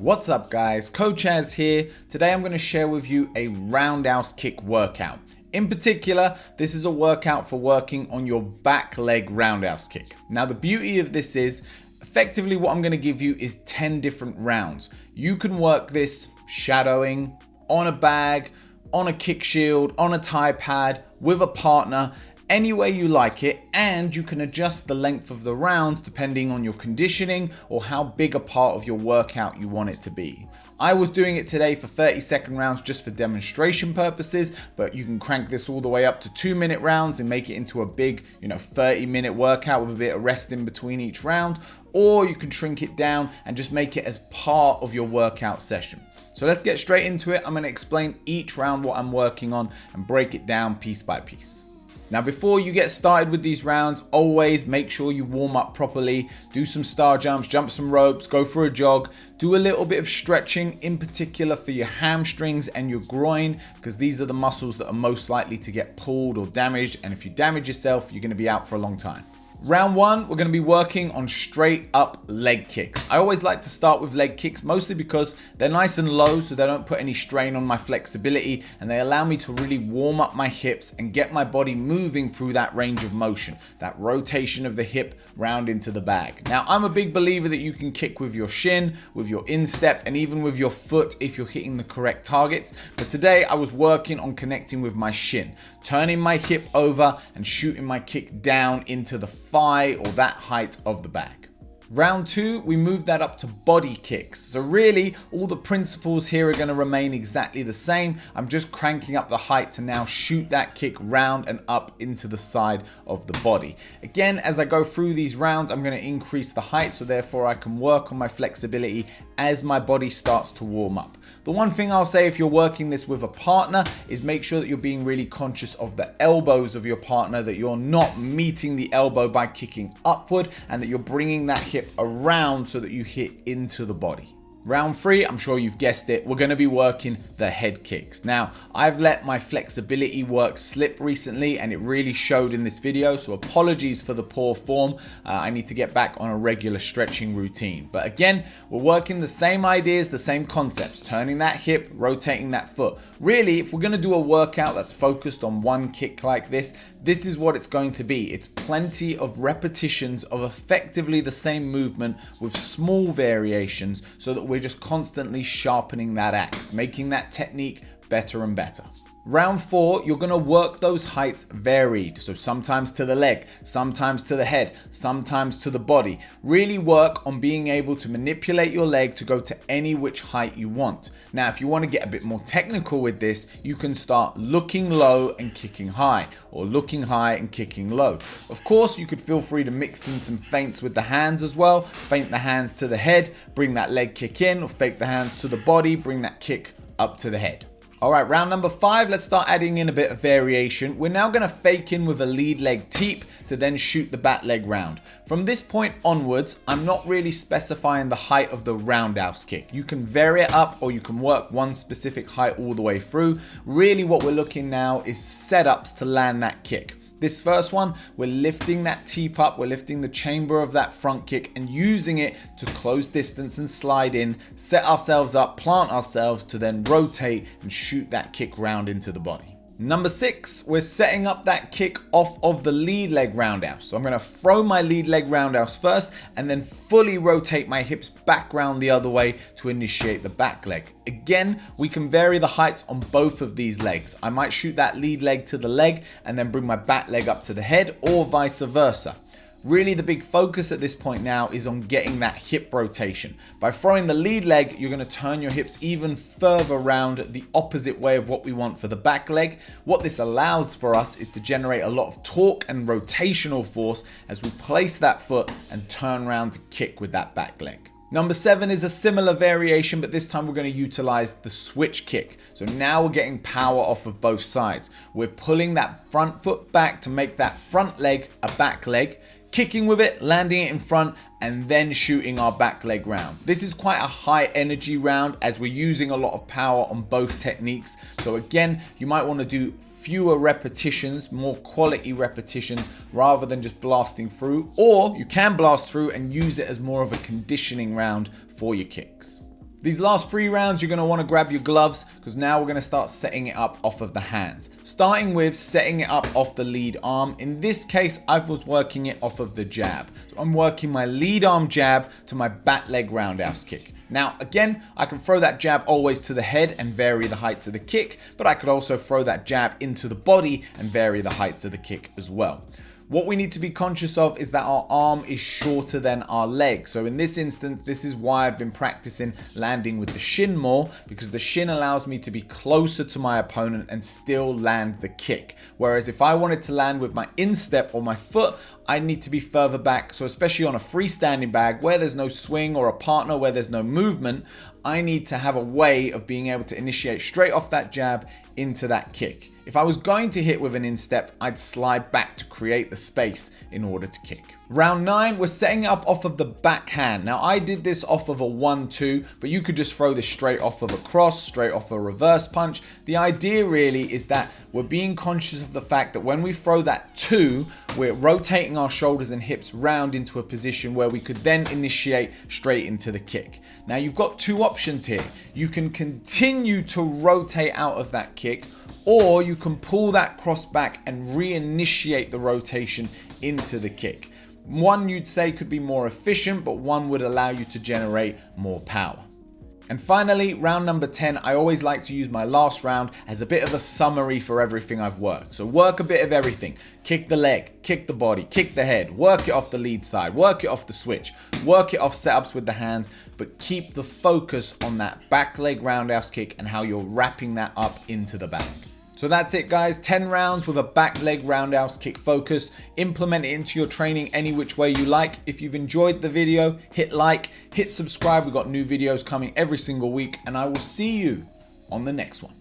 What's up guys, Coach Az here. Today I'm going to share with you a roundhouse kick workout. In particular, this is a workout for working on your back leg roundhouse kick. Now the beauty of this is, effectively what I'm going to give you is 10 different rounds. You can work this shadowing, on a bag, on a kick shield, on a Thai pad, with a partner, any way you like it, and you can adjust the length of the rounds depending on your conditioning or how big a part of your workout you want it to be. I was doing it today for 30-second rounds just for demonstration purposes, but you can crank this all the way up to 2-minute rounds and make it into a big, 30-minute workout with a bit of rest in between each round, or you can shrink it down and just make it as part of your workout session. So let's get straight into it. I'm going to explain each round what I'm working on and break it down piece by piece. Now before you get started with these rounds, always make sure you warm up properly, do some star jumps, jump some ropes, go for a jog, do a little bit of stretching, in particular for your hamstrings and your groin, because these are the muscles that are most likely to get pulled or damaged, and if you damage yourself, you're going to be out for a long time. Round one, we're going to be working on straight up leg kicks. I always like to start with leg kicks, mostly because they're nice and low, so they don't put any strain on my flexibility, and they allow me to really warm up my hips and get my body moving through that range of motion, that rotation of the hip round into the bag. Now, I'm a big believer that you can kick with your shin, with your instep, and even with your foot if you're hitting the correct targets. But today I was working on connecting with my shin, turning my hip over and shooting my kick down into the thigh or that height of the bag. Round two, we moved that up to body kicks. So really, all the principles here are going to remain exactly the same. I'm just cranking up the height to now shoot that kick round and up into the side of the body. Again, as I go through these rounds, I'm going to increase the height, so therefore I can work on my flexibility as my body starts to warm up. The one thing I'll say if you're working this with a partner is make sure that you're being really conscious of the elbows of your partner, that you're not meeting the elbow by kicking upward, and that you're bringing that hip around so that you hit into the body. Round three, I'm sure you've guessed it, we're going to be working the head kicks. Now, I've let my flexibility work slip recently and it really showed in this video, so apologies for the poor form. I need to get back on a regular stretching routine. But again, we're working the same ideas, the same concepts, turning that hip, rotating that foot. Really, if we're going to do a workout that's focused on one kick like this is what it's going to be. It's plenty of repetitions of effectively the same movement with small variations, so that we're just constantly sharpening that axe, making that technique better and better. Round four, you're going to work those heights varied. So sometimes to the leg, sometimes to the head, sometimes to the body. Really work on being able to manipulate your leg to go to any which height you want. Now, if you want to get a bit more technical with this, you can start looking low and kicking high, or looking high and kicking low. Of course, you could feel free to mix in some feints with the hands as well. Feint the hands to the head, bring that leg kick in, or fake the hands to the body, bring that kick up to the head. All right, round number five, let's start adding in a bit of variation. We're now going to fake in with a lead leg teep to then shoot the back leg round. From this point onwards, I'm not really specifying the height of the roundhouse kick. You can vary it up, or you can work one specific height all the way through. Really what we're looking now is setups to land that kick. This first one, we're lifting that teep up, we're lifting the chamber of that front kick and using it to close distance and slide in, set ourselves up, plant ourselves to then rotate and shoot that kick round into the body. Number six, we're setting up that kick off of the lead leg roundhouse. So I'm going to throw my lead leg roundhouse first and then fully rotate my hips back round the other way to initiate the back leg. Again, we can vary the heights on both of these legs. I might shoot that lead leg to the leg and then bring my back leg up to the head, or vice versa. Really, the big focus at this point now is on getting that hip rotation. By throwing the lead leg, you're going to turn your hips even further around the opposite way of what we want for the back leg. What this allows for us is to generate a lot of torque and rotational force as we place that foot and turn around to kick with that back leg. Number seven is a similar variation, but this time we're going to utilize the switch kick. So now we're getting power off of both sides. We're pulling that front foot back to make that front leg a back leg, kicking with it, landing it in front, and then shooting our back leg round. This is quite a high energy round as we're using a lot of power on both techniques. So again, you might want to do fewer repetitions, more quality repetitions, rather than just blasting through, or you can blast through and use it as more of a conditioning round for your kicks. These last 3 rounds, you're going to want to grab your gloves because now we're going to start setting it up off of the hands. Starting with setting it up off the lead arm. In this case, I was working it off of the jab. So I'm working my lead arm jab to my back leg roundhouse kick. Now, again, I can throw that jab always to the head and vary the heights of the kick, but I could also throw that jab into the body and vary the heights of the kick as well. What we need to be conscious of is that our arm is shorter than our leg. So in this instance, this is why I've been practicing landing with the shin more, because the shin allows me to be closer to my opponent and still land the kick. Whereas if I wanted to land with my instep or my foot, I need to be further back. So especially on a freestanding bag where there's no swing, or a partner where there's no movement, I need to have a way of being able to initiate straight off that jab into that kick. If I was going to hit with an instep, I'd slide back to create the space in order to kick. Round 9, we're setting it up off of the backhand. Now I did this off of a 1-2, but you could just throw this straight off of a cross, straight off a reverse punch. The idea really is that we're being conscious of the fact that when we throw that 2, we're rotating our shoulders and hips round into a position where we could then initiate straight into the kick. Now you've got 2 options here. You can continue to rotate out of that kick, or you can pull that cross back and reinitiate the rotation into the kick. One you'd say could be more efficient, but one would allow you to generate more power. And finally, round number 10, I always like to use my last round as a bit of a summary for everything I've worked. So work a bit of everything. Kick the leg, kick the body, kick the head, work it off the lead side, work it off the switch, work it off setups with the hands, but keep the focus on that back leg roundhouse kick and how you're wrapping that up into the bag. So that's it, guys. 10 rounds with a back leg roundhouse kick focus. Implement it into your training any which way you like. If you've enjoyed the video, hit like, hit subscribe. We've got new videos coming every single week, and I will see you on the next one.